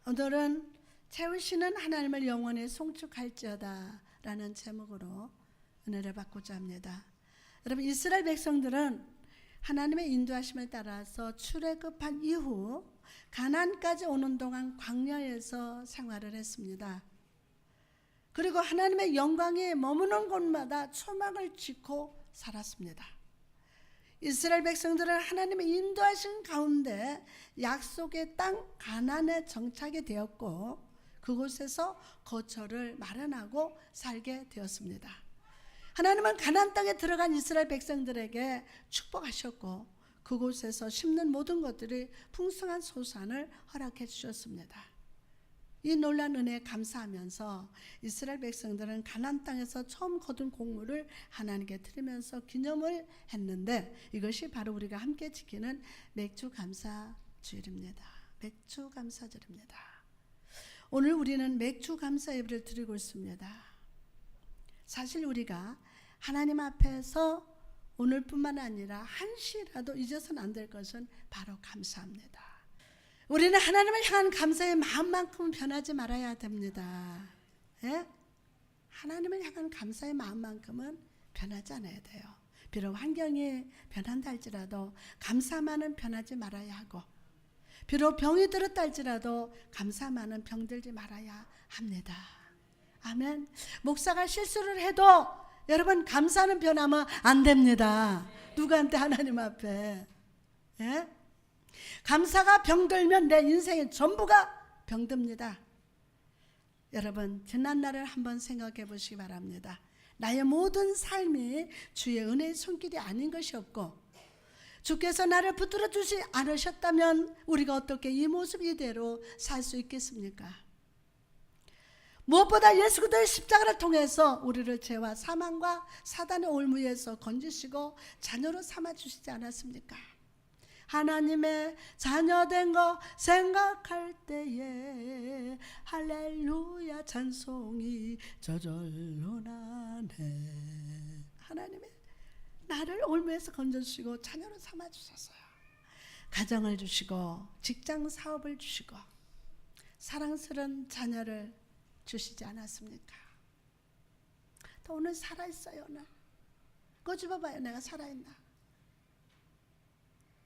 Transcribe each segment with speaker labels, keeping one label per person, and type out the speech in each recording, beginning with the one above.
Speaker 1: 오늘은 채우시는 하나님을 영원히 송축할지어다 라는 제목으로 은혜를 받고자 합니다. 여러분, 이스라엘 백성들은 하나님의 인도하심을 따라서 출애굽한 이후 가나안까지 오는 동안 광야에서 생활을 했습니다. 그리고 하나님의 영광이 머무는 곳마다 초막을 짓고 살았습니다. 이스라엘 백성들은 하나님의 인도하신 가운데 약속의 땅 가나안에 정착이 되었고 그곳에서 거처를 마련하고 살게 되었습니다. 하나님은 가나안 땅에 들어간 이스라엘 백성들에게 축복하셨고 그곳에서 심는 모든 것들이 풍성한 소산을 허락해 주셨습니다. 이 놀라운 은혜에 감사하면서 이스라엘 백성들은 가나안 땅에서 처음 거둔 곡물을 하나님께 드리면서 기념을 했는데 이것이 바로 우리가 함께 지키는 맥주감사주일입니다. 맥주감사절입니다. 오늘 우리는 맥주감사 예배를 드리고 있습니다. 사실 우리가 하나님 앞에서 오늘뿐만 아니라 한시라도 잊어서는 안 될 것은 바로 감사합니다. 우리는 하나님을 향한 감사의 마음만큼은 변하지 말아야 됩니다. 예? 하나님을 향한 감사의 마음만큼은 변하지 않아야 돼요. 비록 환경이 변한다 할지라도 감사만은 변하지 말아야 하고 비록 병이 들었다 할지라도 감사만은 병들지 말아야 합니다. 아멘. 목사가 실수를 해도 여러분 감사는 변하면 안 됩니다. 누구한테? 하나님 앞에. 예? 감사가 병들면 내 인생의 전부가 병듭니다. 여러분, 지난 날을 한번 생각해 보시기 바랍니다. 나의 모든 삶이 주의 은혜의 손길이 아닌 것이 없고 주께서 나를 붙들어 주지 않으셨다면 우리가 어떻게 이 모습 이대로 살 수 있겠습니까? 무엇보다 예수 그리스도의 십자가를 통해서 우리를 죄와 사망과 사단의 올무에서 건지시고 자녀로 삼아주시지 않았습니까? 하나님의 자녀된 거 생각할 때에 할렐루야 찬송이 저절로 나네. 하나님의 나를 올무에서 건져주시고 자녀로 삼아주셨어요. 가정을 주시고 직장 사업을 주시고 사랑스러운 자녀를 주시지 않았습니까? 또 오늘 살아있어요. 오늘 꼬집어봐요. 내가 살아있나?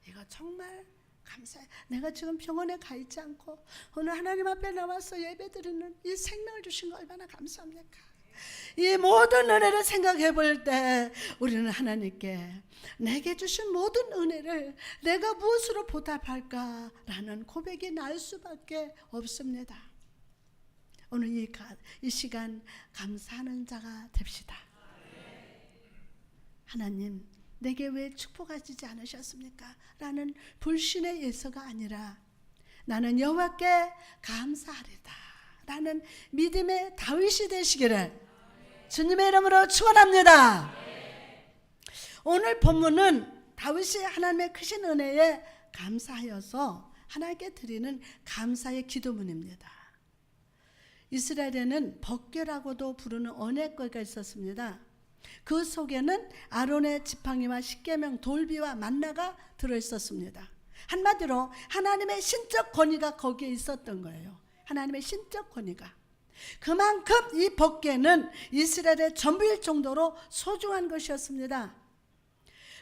Speaker 1: 이거 정말 감사해. 내가 지금 병원에 가 있지 않고 오늘 하나님 앞에 나와서 예배드리는 이 생명을 주신 거 얼마나 감사합니까? 이 모든 은혜를 생각해 볼 때 우리는 하나님께 내게 주신 모든 은혜를 내가 무엇으로 보답할까라는 고백이 날 수밖에 없습니다. 오늘 이 시간 감사하는 자가 됩시다. 하나님, 내게 왜 축복하시지 않으셨습니까? 라는 불신의 예서가 아니라 나는 여호와께 감사하리다 라는 믿음의 다윗이 되시기를 주님의 이름으로 축원합니다. 오늘 본문은 다윗이 하나님의 크신 은혜에 감사하여서 하나님께 드리는 감사의 기도문입니다. 이스라엘에는 법궤라고도 부르는 언약궤가 있었습니다. 그 속에는 아론의 지팡이와 십계명 돌비와 만나가 들어있었습니다. 한마디로 하나님의 신적 권위가 거기에 있었던 거예요. 하나님의 신적 권위가. 그만큼 이 법궤는 이스라엘의 전부일 정도로 소중한 것이었습니다.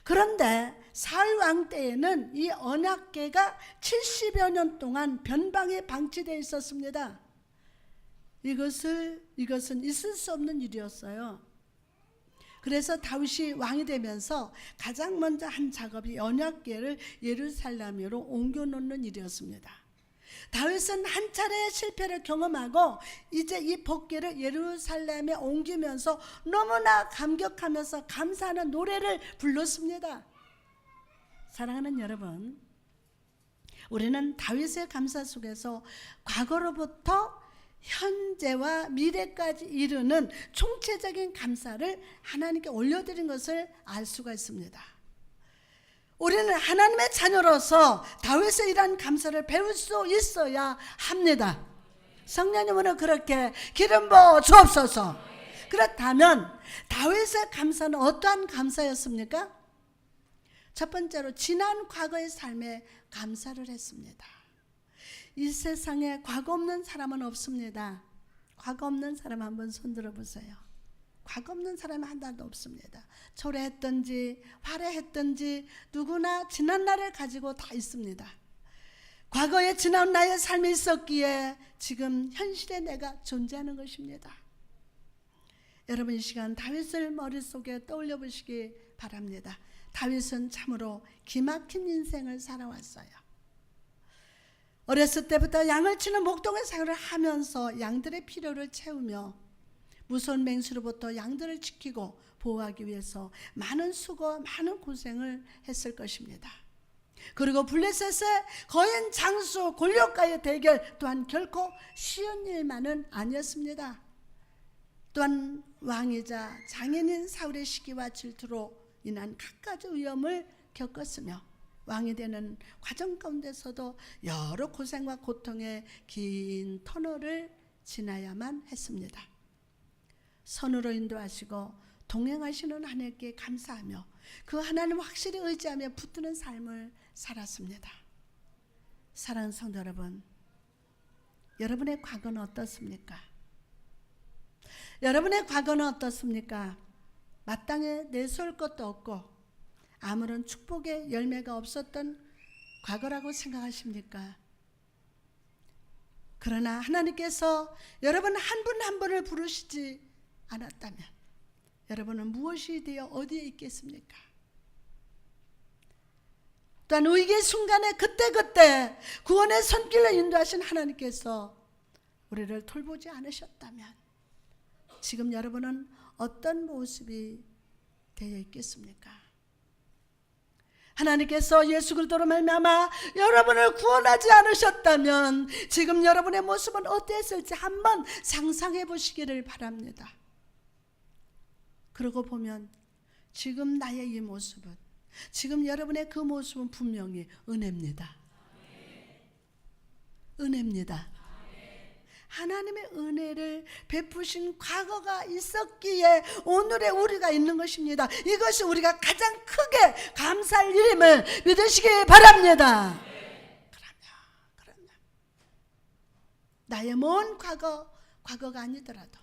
Speaker 1: 그런데 사울 왕 때에는 이 언약궤가 70여 년 동안 변방에 방치되어 있었습니다. 이것은 있을 수 없는 일이었어요. 그래서 다윗이 왕이 되면서 가장 먼저 한 작업이 언약궤를 예루살렘으로 옮겨놓는 일이었습니다. 다윗은 한 차례의 실패를 경험하고 이제 이 법궤를 예루살렘에 옮기면서 너무나 감격하면서 감사하는 노래를 불렀습니다. 사랑하는 여러분, 우리는 다윗의 감사 속에서 과거로부터 현재와 미래까지 이르는 총체적인 감사를 하나님께 올려드린 것을 알 수가 있습니다. 우리는 하나님의 자녀로서 다윗의 이러한 감사를 배울 수 있어야 합니다. 성령님으로 그렇게 기름 부어 주옵소서. 그렇다면 다윗의 감사는 어떠한 감사였습니까? 첫 번째로 지난 과거의 삶에 감사를 했습니다. 이 세상에 과거 없는 사람은 없습니다. 과거 없는 사람 한번 손 들어보세요. 과거 없는 사람이 하나도 없습니다. 초래했든지 화려했든지 누구나 지난 날을 가지고 다 있습니다. 과거에 지난 나의 삶이 있었기에 지금 현실의 내가 존재하는 것입니다. 여러분 이 시간 다윗을 머릿속에 떠올려 보시기 바랍니다. 다윗은 참으로 기막힌 인생을 살아왔어요. 어렸을 때부터 양을 치는 목동의 생활을 하면서 양들의 필요를 채우며 무서운 맹수로부터 양들을 지키고 보호하기 위해서 많은 수고, 많은 고생을 했을 것입니다. 그리고 블레셋의 거인 장수 골리앗과의 대결 또한 결코 쉬운 일만은 아니었습니다. 또한 왕이자 장인인 사울의 시기와 질투로 인한 갖가지 위험을 겪었으며 왕이 되는 과정 가운데서도 여러 고생과 고통의 긴 터널을 지나야만 했습니다. 선으로 인도하시고 동행하시는 하나님께 감사하며 그 하나님을 확실히 의지하며 붙드는 삶을 살았습니다. 사랑하는 성도 여러분, 여러분의 과거는 어떻습니까? 여러분의 과거는 어떻습니까? 마땅히 내세울 것도 없고 아무런 축복의 열매가 없었던 과거라고 생각하십니까? 그러나 하나님께서 여러분 한 분 한 분을 부르시지 않았다면 여러분은 무엇이 되어 어디에 있겠습니까? 또한 위기의 순간에 그때그때 구원의 손길로 인도하신 하나님께서 우리를 돌보지 않으셨다면 지금 여러분은 어떤 모습이 되어 있겠습니까? 하나님께서 예수 그리스도로 말미암아 여러분을 구원하지 않으셨다면 지금 여러분의 모습은 어땠을지 한번 상상해 보시기를 바랍니다. 그러고 보면 지금 나의 이 모습은, 지금 여러분의 그 모습은 분명히 은혜입니다. 은혜입니다. 하나님의 은혜를 베푸신 과거가 있었기에 오늘의 우리가 있는 것입니다. 이것이 우리가 가장 크게 감사할 일임을 믿으시기 바랍니다. 그러면 나의 먼 과거가 아니더라도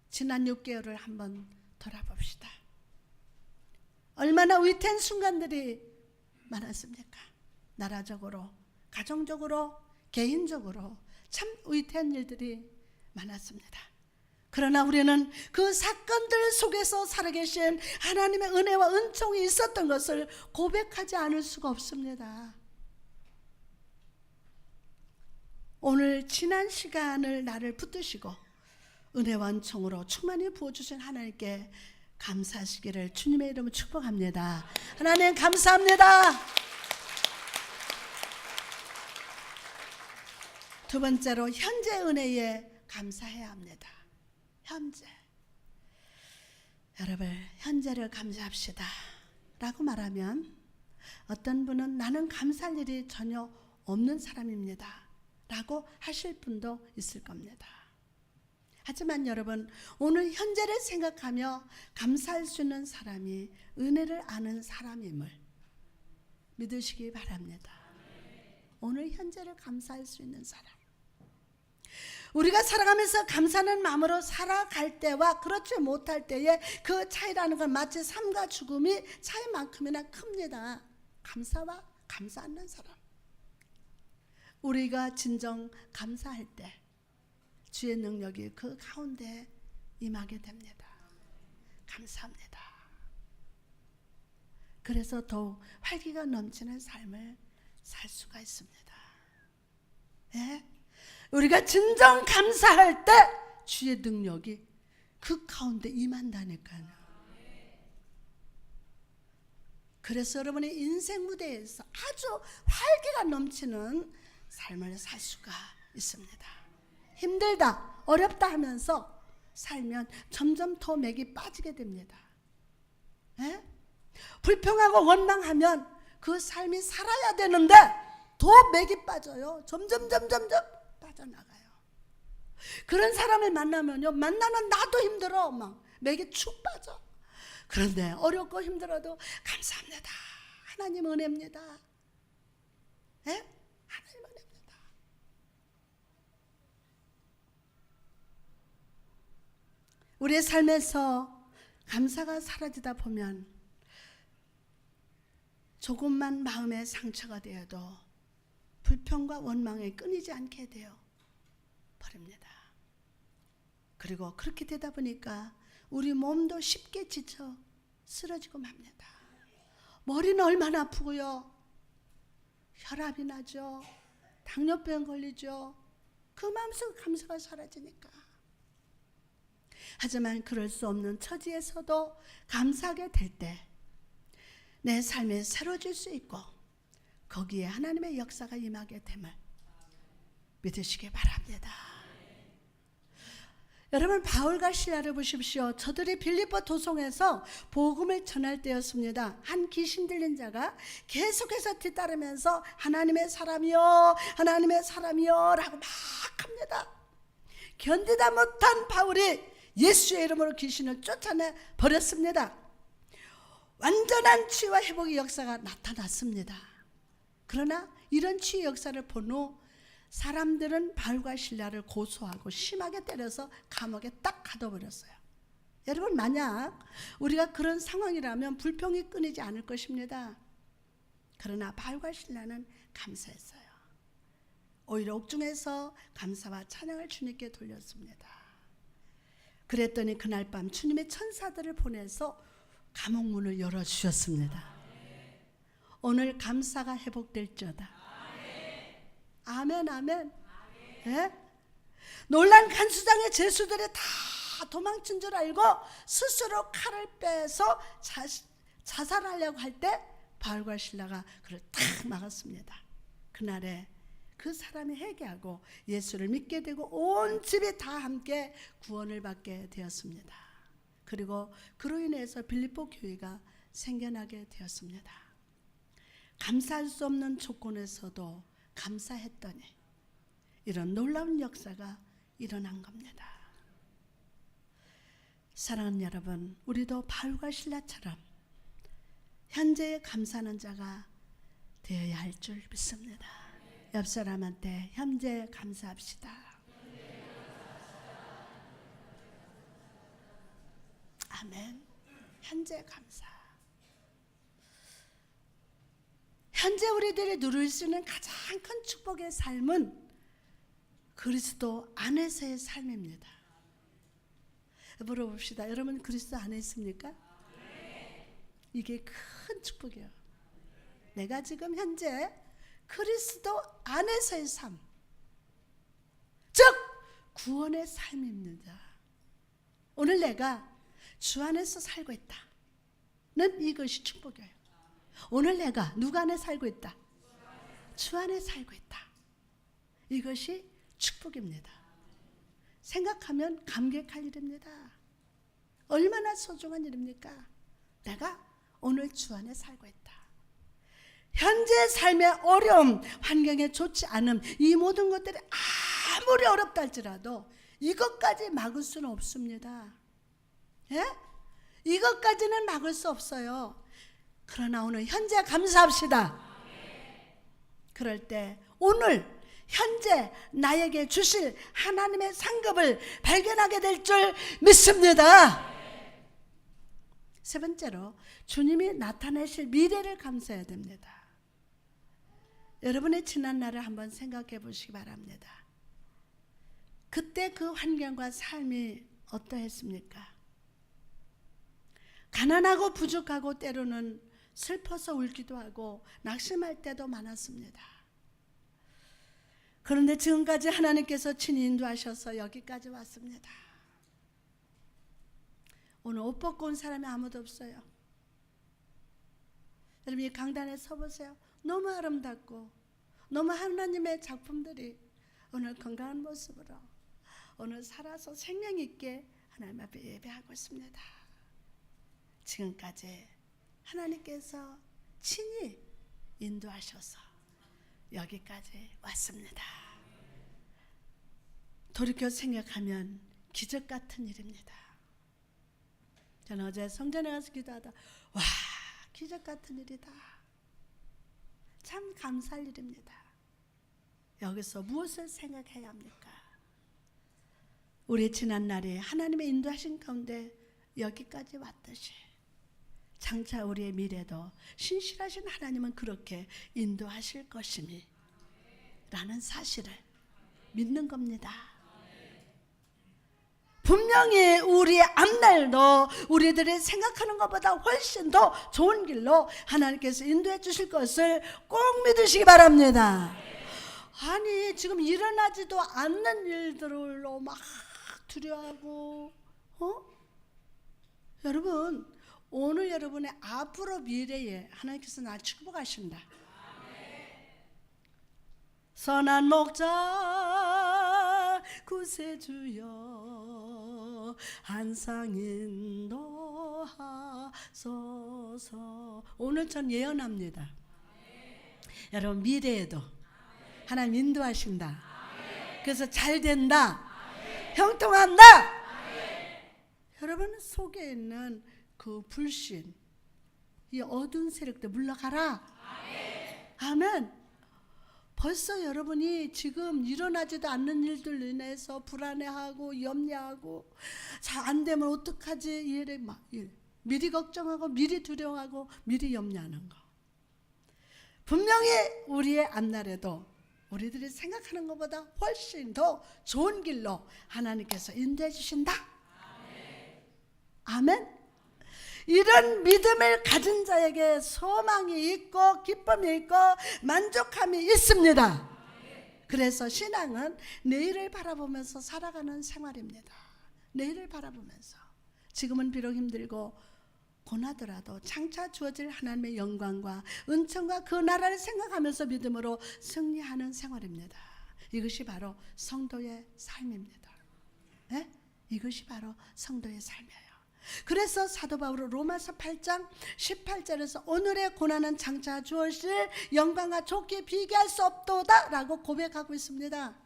Speaker 1: 지난 6개월을 한번 돌아봅시다. 얼마나 위태한 순간들이 많았습니까? 나라적으로, 가정적으로, 개인적으로 참 위태한 일들이 많았습니다. 그러나 우리는 그 사건들 속에서 살아계신 하나님의 은혜와 은총이 있었던 것을 고백하지 않을 수가 없습니다. 오늘 지난 시간을 나를 붙드시고 은혜와 은총으로 충만히 부어주신 하나님께 감사하시기를 주님의 이름으로 축복합니다. 하나님 감사합니다. 두 번째로 현재 은혜에 감사해야 합니다. 현재. 여러분 현재를 감사합시다 라고 말하면 어떤 분은 나는 감사할 일이 전혀 없는 사람입니다 라고 하실 분도 있을 겁니다. 하지만 여러분 오늘 현재를 생각하며 감사할 수 있는 사람이 은혜를 아는 사람임을 믿으시기 바랍니다. 오늘 현재를 감사할 수 있는 사람, 우리가 살아가면서 감사하는 마음으로 살아갈 때와 그렇지 못할 때의 그 차이라는 건 마치 삶과 죽음이 차이만큼이나 큽니다. 감사와 감사 않는 사람, 우리가 진정 감사할 때 주의 능력이 그 가운데 임하게 됩니다. 감사합니다. 그래서 더욱 활기가 넘치는 삶을 살 수가 있습니다. 예? 우리가 진정 감사할 때 주의 능력이 그 가운데 임한다니까요. 그래서 여러분의 인생 무대에서 아주 활기가 넘치는 삶을 살 수가 있습니다. 힘들다, 어렵다 하면서 살면 점점 더 맥이 빠지게 됩니다. 예? 불평하고 원망하면 그 삶이 살아야 되는데 더 맥이 빠져요. 점점 빠져나가요. 그런 사람을 만나면요, 만나는 나도 힘들어, 막 맥이 축 빠져. 그런데 어렵고 힘들어도 감사합니다. 하나님 은혜입니다. 예? 하나님 은혜입니다. 우리의 삶에서 감사가 사라지다 보면 조금만 마음의 상처가 되어도 불평과 원망에 끊이지 않게 되어 버립니다. 그리고 그렇게 되다 보니까 우리 몸도 쉽게 지쳐 쓰러지고 맙니다. 머리는 얼마나 아프고요. 혈압이 나죠. 당뇨병 걸리죠. 그 마음속 감사가 사라지니까. 하지만 그럴 수 없는 처지에서도 감사하게 될 때 내 삶이 새로워질 수 있고 거기에 하나님의 역사가 임하게 됨을 믿으시기 바랍니다. 여러분, 바울과 실라를 보십시오. 저들이 빌립보 도성에서 복음을 전할 때였습니다. 한 귀신 들린 자가 계속해서 뒤따르면서 하나님의 사람이요, 하나님의 사람이요 라고 막 합니다. 견디다 못한 바울이 예수의 이름으로 귀신을 쫓아내 버렸습니다. 완전한 치유와 회복의 역사가 나타났습니다. 그러나 이런 치유 역사를 본 후 사람들은 바울과 실라를 고소하고 심하게 때려서 감옥에 딱 가둬버렸어요. 여러분, 만약 우리가 그런 상황이라면 불평이 끊이지 않을 것입니다. 그러나 바울과 실라는 감사했어요. 오히려 옥중에서 감사와 찬양을 주님께 돌렸습니다. 그랬더니 그날 밤 주님의 천사들을 보내서 감옥 문을 열어주셨습니다. 오늘 감사가 회복될지어다. 아멘, 아멘. 예? 놀란 간수장의 죄수들이 다 도망친 줄 알고 스스로 칼을 빼서 자살하려고 할 때 바울과 실라가 그를 탁 막았습니다. 그날에 그 사람이 회개하고 예수를 믿게 되고 온 집이 다 함께 구원을 받게 되었습니다. 그리고 그로 인해서 빌립보 교회가 생겨나게 되었습니다. 감사할 수 없는 조건에서도 감사했더니 이런 놀라운 역사가 일어난 겁니다. 사랑하는 여러분, 우리도 바울과 실라처럼 현재에 감사하는 자가 되어야 할 줄 믿습니다. 옆 사람한테 현재에 감사합시다. 아멘. 현재 감사. 현재 우리들이 누릴 수 있는 가장 큰 축복의 삶은 그리스도 안에서의 삶입니다. 물어봅시다. 여러분, 그리스도 안에 있습니까? 이게 큰 축복이에요. 내가 지금 현재 그리스도 안에서의 삶, 즉 구원의 삶입니다. 오늘 내가 주 안에서 살고 있다는 이것이 축복이에요. 오늘 내가 누가 안에 살고 있다? 주 안에 살고 있다. 이것이 축복입니다. 생각하면 감격할 일입니다. 얼마나 소중한 일입니까? 내가 오늘 주 안에 살고 있다. 현재 삶의 어려움, 환경에 좋지 않음, 이 모든 것들이 아무리 어렵다 할지라도 이것까지 막을 수는 없습니다. 예? 이것까지는 막을 수 없어요. 그러나 오늘 현재 감사합시다. 그럴 때 오늘 현재 나에게 주실 하나님의 상급을 발견하게 될 줄 믿습니다. 세 번째로 주님이 나타내실 미래를 감사해야 됩니다. 여러분의 지난 날을 한번 생각해 보시기 바랍니다. 그때 그 환경과 삶이 어떠했습니까? 가난하고 부족하고 때로는 슬퍼서 울기도 하고 낙심할 때도 많았습니다. 그런데 지금까지 하나님께서 친히 인도하셔서 여기까지 왔습니다. 오늘 옷 벗고 온 사람이 아무도 없어요. 여러분, 이 강단에 서보세요. 너무 아름답고 너무 하나님의 작품들이 오늘 건강한 모습으로 오늘 살아서 생명 있게 하나님 앞에 예배하고 있습니다. 지금까지 하나님께서 친히 인도하셔서 여기까지 왔습니다. 돌이켜 생각하면 기적 같은 일입니다. 저는 어제 성전에 가서 기도하다 와, 기적 같은 일이다. 참 감사할 일입니다. 여기서 무엇을 생각해야 합니까? 우리 지난날에 하나님의 인도하신 가운데 여기까지 왔듯이 장차 우리의 미래도 신실하신 하나님은 그렇게 인도하실 것이니 라는 사실을 믿는 겁니다. 분명히 우리의 앞날도 우리들이 생각하는 것보다 훨씬 더 좋은 길로 하나님께서 인도해 주실 것을 꼭 믿으시기 바랍니다. 아니 지금 일어나지도 않는 일들로 막 두려워하고 여러분 오늘 여러분의 앞으로 미래에 하나님께서 날 축복하신다. 선한 목자 구세주여 항상 인도하소서. 오늘 전 예언합니다. 여러분 미래에도 하나님 인도하신다. 그래서 잘 된다. 형통한다. 여러분 속에 있는 그 불신, 이 어두운 세력들 물러가라. 아멘. 벌써 여러분이 지금 일어나지도 않는 일들로 인해서 불안해하고 염려하고 잘 안 되면 어떡하지 이래 막 미리 걱정하고 미리 두려워하고 미리 염려하는 거. 분명히 우리의 앞날에도 우리들이 생각하는 것보다 훨씬 더 좋은 길로 하나님께서 인도해 주신다. 아멘. 이런 믿음을 가진 자에게 소망이 있고 기쁨이 있고 만족함이 있습니다. 그래서 신앙은 내일을 바라보면서 살아가는 생활입니다. 내일을 바라보면서 지금은 비록 힘들고 고나더라도 장차 주어질 하나님의 영광과 은총과 그 나라를 생각하면서 믿음으로 승리하는 생활입니다. 이것이 바로 성도의 삶입니다. 네? 이것이 바로 성도의 삶이에요. 그래서 사도 바울은 로마서 8장 18절에서 오늘의 고난은 장차 주어질 영광과 좋게 비교할 수 없도다 라고 고백하고 있습니다.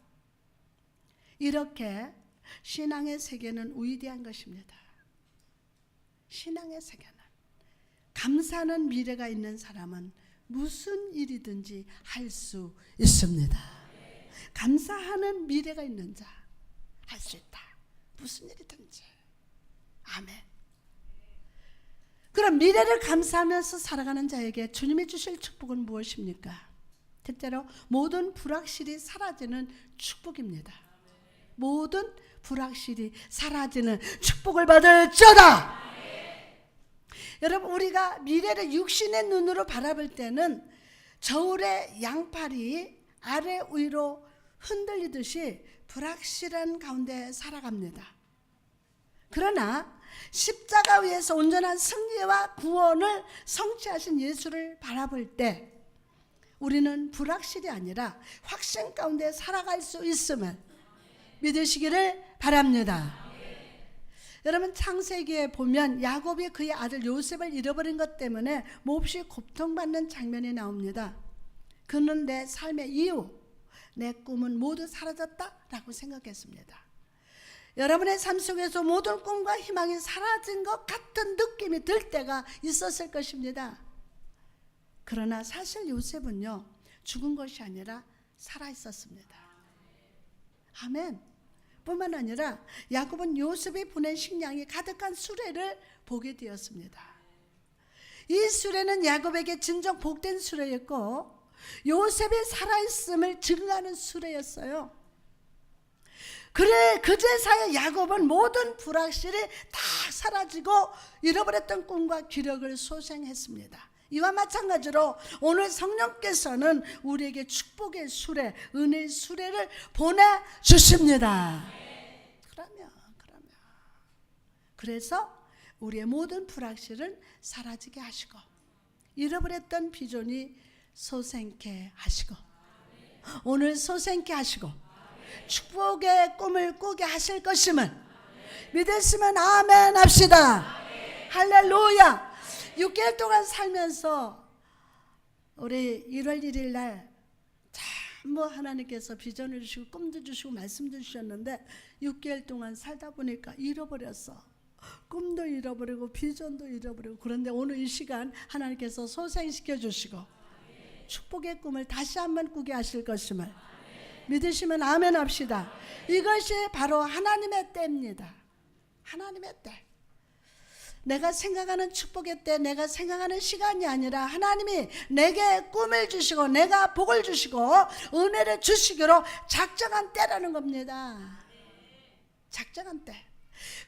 Speaker 1: 이렇게 신앙의 세계는 위대한 것입니다. 신앙의 세계는 감사하는 미래가 있는 사람은 무슨 일이든지 할 수 있습니다. 감사하는 미래가 있는 자 할 수 있다. 무슨 일이든지. 아멘. 그럼 미래를 감사하면서 살아가는 자에게 주님이 주실 축복은 무엇입니까? 첫째로 모든 불확실이 사라지는 축복입니다. 모든 불확실이 사라지는 축복을 받을지어다. 여러분 우리가 미래를 육신의 눈으로 바라볼 때는 저울의 양팔이 아래 위로 흔들리듯이 불확실한 가운데 살아갑니다. 그러나 십자가 위에서 온전한 승리와 구원을 성취하신 예수를 바라볼 때 우리는 불확실이 아니라 확신 가운데 살아갈 수 있음을 믿으시기를 바랍니다. 여러분 창세기에 보면 야곱이 그의 아들 요셉을 잃어버린 것 때문에 몹시 고통받는 장면이 나옵니다. 그는 내 삶의 이유, 내 꿈은 모두 사라졌다라고 생각했습니다. 여러분의 삶 속에서 모든 꿈과 희망이 사라진 것 같은 느낌이 들 때가 있었을 것입니다. 그러나 사실 요셉은요 죽은 것이 아니라 살아 있었습니다. 아멘. 뿐만 아니라 야곱은 요셉이 보낸 식량이 가득한 수레를 보게 되었습니다. 이 수레는 야곱에게 진정 복된 수레였고 요셉이 살아있음을 증거하는 수레였어요. 그래 그제서야 야곱은 모든 불확실이 다 사라지고 잃어버렸던 꿈과 기력을 소생했습니다. 이와 마찬가지로 오늘 성령께서는 우리에게 축복의 수레, 은혜의 수레를 보내주십니다. 그래서 우리의 모든 불확실은 사라지게 하시고 잃어버렸던 비전이 솟게 하시고 오늘 솟게 하시고 축복의 꿈을 꾸게 하실 것임을 믿으시면 아멘 합시다. 할렐루야. 6개월 동안 살면서 우리 1월 1일 날 참 하나님께서 비전을 주시고 꿈도 주시고 말씀도 주셨는데 6개월 동안 살다 보니까 잃어버렸어. 꿈도 잃어버리고 비전도 잃어버리고. 그런데 오늘 이 시간 하나님께서 소생시켜 주시고 축복의 꿈을 다시 한번 꾸게 하실 것임을 믿으시면 아멘 합시다. 이것이 바로 하나님의 때입니다. 하나님의 때. 내가 생각하는 축복의 때, 내가 생각하는 시간이 아니라 하나님이 내게 꿈을 주시고 내가 복을 주시고 은혜를 주시기로 작정한 때라는 겁니다. 작정한 때.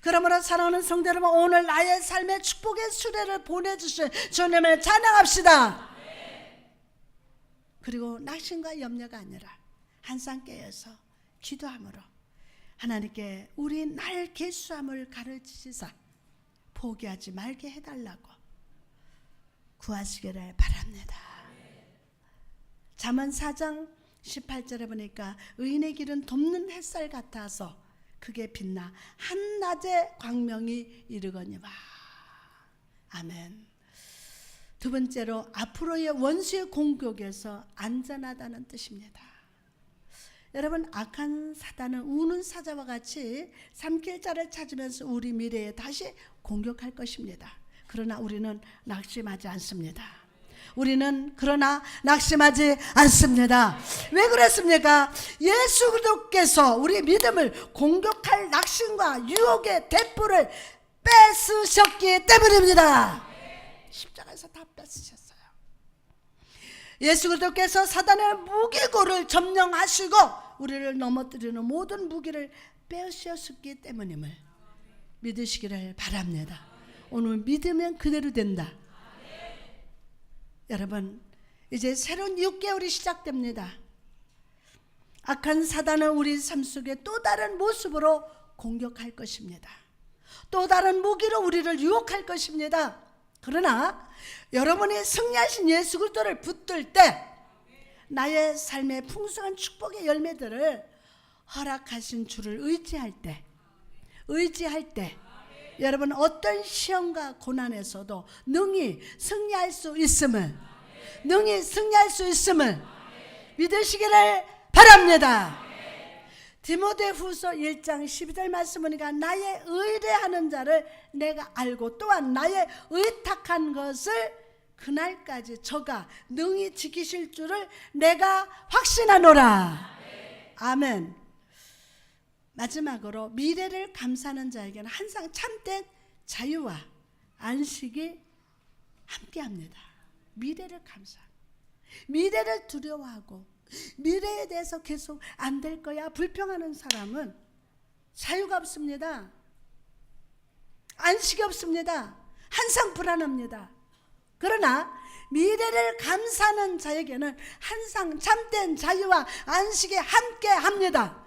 Speaker 1: 그러므로 사랑하는 성도 여러분, 오늘 나의 삶의 축복의 수레를 보내주신 주님을 찬양합시다. 그리고 낙심과 염려가 아니라 항상 깨어서 기도함으로 하나님께 우리 날 계수함을 가르치시사 포기하지 말게 해달라고 구하시기를 바랍니다. 잠언 4장 18절에 보니까 의인의 길은 돋는 햇살 같아서 그게 빛나 한낮의 광명이 이르거니와. 아멘. 두 번째로 앞으로의 원수의 공격에서 안전하다는 뜻입니다. 여러분, 악한 사단은 우는 사자와 같이 삼킬자를 찾으면서 우리 미래에 다시 공격할 것입니다. 그러나 우리는 낙심하지 않습니다. 우리는 그러나 낙심하지 않습니다. 왜 그랬습니까? 예수 그리스도께서 우리 믿음을 공격할 낙심과 유혹의 대포를 뺏으셨기 때문입니다. 십자가에서 다 뺏으셨어요. 예수 그리스도께서 사단의 무기고를 점령하시고 우리를 넘어뜨리는 모든 무기를 빼앗으셨기 때문임을 믿으시기를 바랍니다. 오늘 믿으면 그대로 된다. 여러분, 이제 새로운 6개월이 시작됩니다. 악한 사단은 우리 삶 속에 또 다른 모습으로 공격할 것입니다. 또 다른 무기로 우리를 유혹할 것입니다. 그러나 여러분이 승리하신 예수 그리스도를 붙들 때 나의 삶의 풍성한 축복의 열매들을 허락하신 주를 의지할 때 여러분 어떤 시험과 고난에서도 능히 승리할 수 있음을 믿으시기를 바랍니다. 디모데후서 1장 12절 말씀 보니까 나의 의뢰하는 자를 내가 알고 또한 나의 의탁한 것을 그날까지 저가 능히 지키실 줄을 내가 확신하노라. 아멘. 마지막으로 미래를 감사하는 자에게는 항상 참된 자유와 안식이 함께합니다. 미래를 감사, 미래를 두려워하고 미래에 대해서 계속 안 될 거야 불평하는 사람은 자유가 없습니다. 안식이 없습니다. 항상 불안합니다. 그러나 미래를 감사하는 자에게는 항상 참된 자유와 안식이 함께합니다.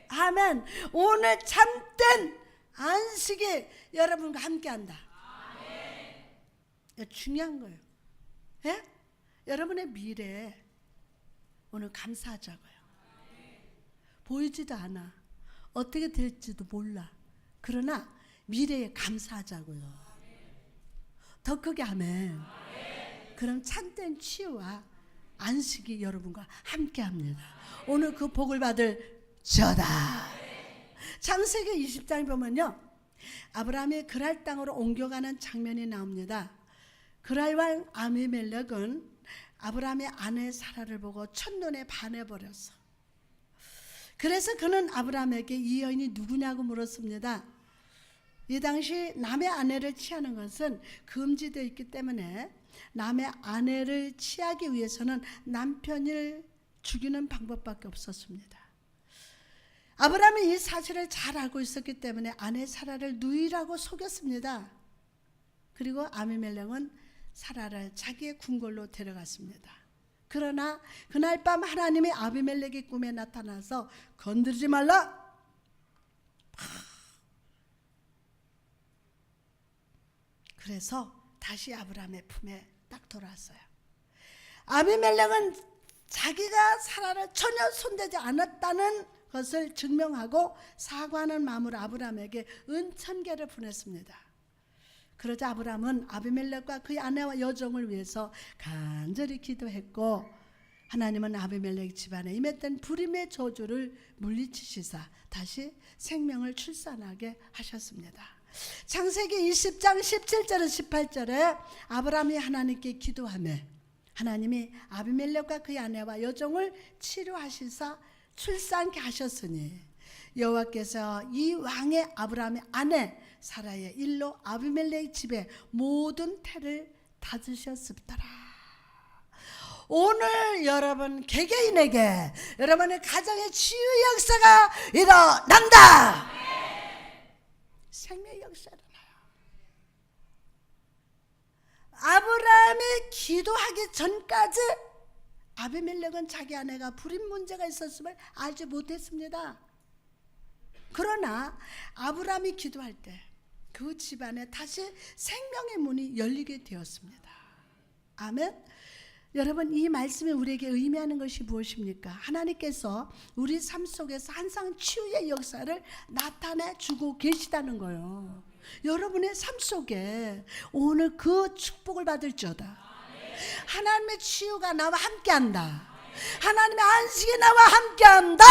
Speaker 1: 아멘. 오늘 참된 안식이 여러분과 함께한다. 중요한 거예요. 예? 여러분의 미래에 오늘 감사하자고요. 보이지도 않아. 어떻게 될지도 몰라. 그러나 미래에 감사하자고요. 더 크게 아멘. 그럼 참된 치유와 안식이 여러분과 함께합니다. 오늘 그 복을 받을 저다. 창세기 20장에 보면요, 아브라함이 그랄 땅으로 옮겨가는 장면이 나옵니다. 그랄 왕 아비멜렉은 아브라함의 아내 사라를 보고 첫눈에 반해버렸어. 그래서 그는 아브라함에게 이 여인이 누구냐고 물었습니다. 이 당시 남의 아내를 취하는 것은 금지되어 있기 때문에 남의 아내를 취하기 위해서는 남편을 죽이는 방법밖에 없었습니다. 아브라함이 이 사실을 잘 알고 있었기 때문에 아내 사라를 누이라고 속였습니다. 그리고 아비멜렉은 사라를 자기의 궁궐로 데려갔습니다. 그러나 그날 밤 하나님이 아비멜렉의 꿈에 나타나서 건드리지 말라. 그래서 다시 아브라함의 품에 딱 돌아왔어요. 아비멜렉은 자기가 사라를 전혀 손대지 않았다는 것을 증명하고 사과하는 마음으로 아브라함에게 은천계를 보냈습니다. 그러자 아브라함은 아비멜렉과 그의 아내와 여종을 위해서 간절히 기도했고 하나님은 아비멜렉 집안에 임했던 불임의 저주를 물리치시사 다시 생명을 출산하게 하셨습니다. 창세기 20장 17절에서 18절에 아브라함이 하나님께 기도하며 하나님이 아비멜렉과 그의 아내와 여종을 치료하시사 출산케 하셨으니 여호와께서 이 왕의 아브라함의 아내 사라의 일로 아비멜렉 집에 모든 태를 닫으셨습니다. 오늘 여러분 개개인에게 여러분의 가정의 치유의 역사가 일어난다. 생명의 역사 일어나요. 아브라함이 기도하기 전까지 아비멜렉은 자기 아내가 불임 문제가 있었음을 알지 못했습니다. 그러나 아브라함이 기도할 때 그 집안에 다시 생명의 문이 열리게 되었습니다. 아멘. 여러분, 이 말씀이 우리에게 의미하는 것이 무엇입니까? 하나님께서 우리 삶 속에서 항상 치유의 역사를 나타내 주고 계시다는 거예요. 여러분의 삶 속에 오늘 그 축복을 받을지어다. 하나님의 치유가 나와 함께한다. 하나님의 안식이 나와 함께한다.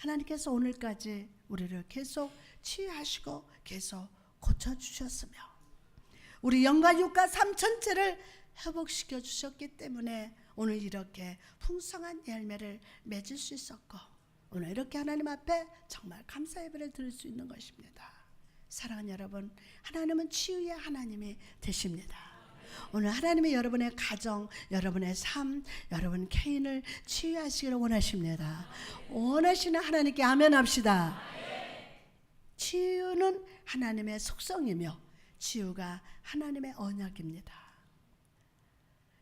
Speaker 1: 하나님께서 오늘까지 우리를 계속 치유하시고 계속 고쳐주셨으며 우리 영과 육과 삶 전체를 회복시켜 주셨기 때문에 오늘 이렇게 풍성한 열매를 맺을 수 있었고 오늘 이렇게 하나님 앞에 정말 감사 예배를 드릴 수 있는 것입니다. 사랑하는 여러분, 하나님은 치유의 하나님이 되십니다. 오늘 하나님이 여러분의 가정, 여러분의 삶, 여러분 개인을 치유하시기를 원하십니다. 원하시는 하나님께 아멘 합시다. 치유는 하나님의 속성이며 치유가 하나님의 언약입니다.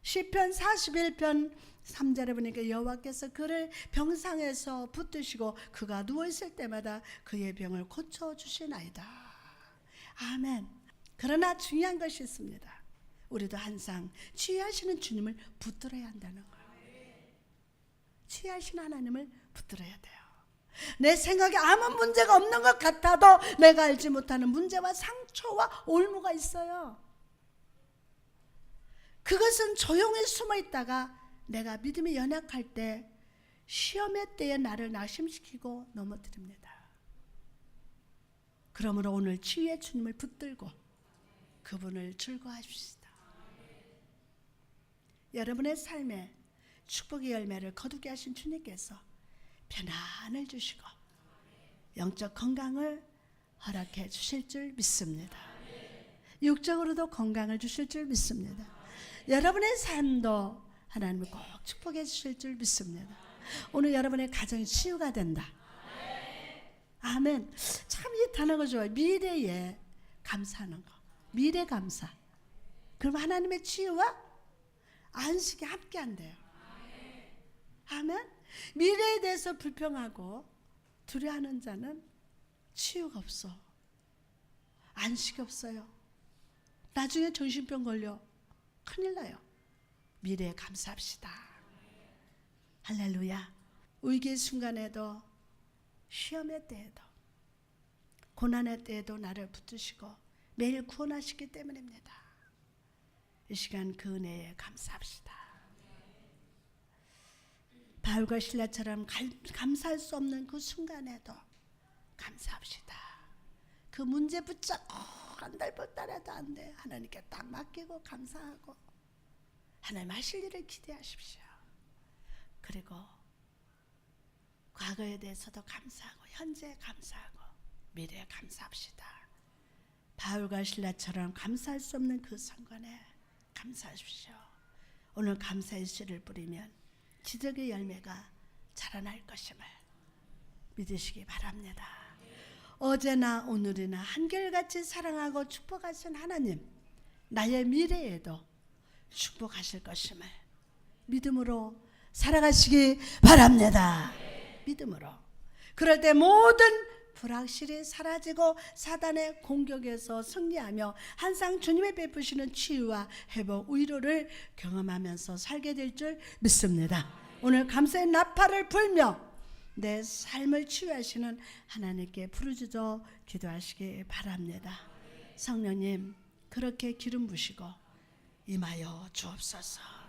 Speaker 1: 시편 41편 3절에 보니까 여호와께서 그를 병상에서 붙드시고 그가 누워있을 때마다 그의 병을 고쳐주시나이다. 아멘. 그러나 중요한 것이 있습니다. 우리도 항상 치유하시는 주님을 붙들어야 한다는 거예요. 치유하시는 하나님을 붙들어야 돼요. 내 생각에 아무 문제가 없는 것 같아도 내가 알지 못하는 문제와 상처와 올무가 있어요. 그것은 조용히 숨어 있다가 내가 믿음이 연약할 때 시험의 때에 나를 낙심시키고 넘어뜨립니다. 그러므로 오늘 치유의 주님을 붙들고 그분을 즐거워하십시다. 여러분의 삶에 축복의 열매를 거두게 하신 주님께서 편안을 주시고 영적 건강을 허락해 주실 줄 믿습니다. 육적으로도 건강을 주실 줄 믿습니다. 여러분의 삶도 하나님을 꼭 축복해 주실 줄 믿습니다. 오늘 여러분의 가정이 치유가 된다. 아멘. 참 이 단어가 좋아요. 미래에 감사하는 거. 미래 감사. 그럼 하나님의 치유와 안식이 함께 한대요. 아멘. 미래에 대해서 불평하고 두려워하는 자는 치유가 없어. 안식이 없어요. 나중에 정신병 걸려 큰일 나요. 미래에 감사합시다. 할렐루야. 위기의 순간에도 시험의 때에도 고난의 때에도 나를 붙드시고 매일 구원하시기 때문입니다. 이 시간 그 은혜에 감사합시다. 바울과 실라처럼 감사할 수 없는 그 순간에도 감사합시다. 그 문제 붙잡고 한 달 보따라도 안 돼. 하나님께 딱 맡기고 감사하고 하나님 하실 일을 기대하십시오. 그리고 과거에 대해서도 감사하고 현재에 감사하고 미래에 감사합시다. 바울과 실라처럼 감사할 수 없는 그 순간에 감사하십시오. 오늘 감사의 씨를 뿌리면 기적의 열매가 자라날 것임을 믿으시기 바랍니다. 어제나 오늘이나 한결같이 사랑하고 축복하신 하나님, 나의 미래에도 축복하실 것임을 믿음으로 살아가시기 바랍니다. 믿음으로. 그럴 때 모든 불확실이 사라지고 사단의 공격에서 승리하며 항상 주님의 베푸시는 치유와 회복, 위로를 경험하면서 살게 될 줄 믿습니다. 오늘 감사의 나팔을 불며 내 삶을 치유하시는 하나님께 부르짖어 기도하시기 바랍니다. 성령님, 그렇게 기름 부시고 임하여 주옵소서.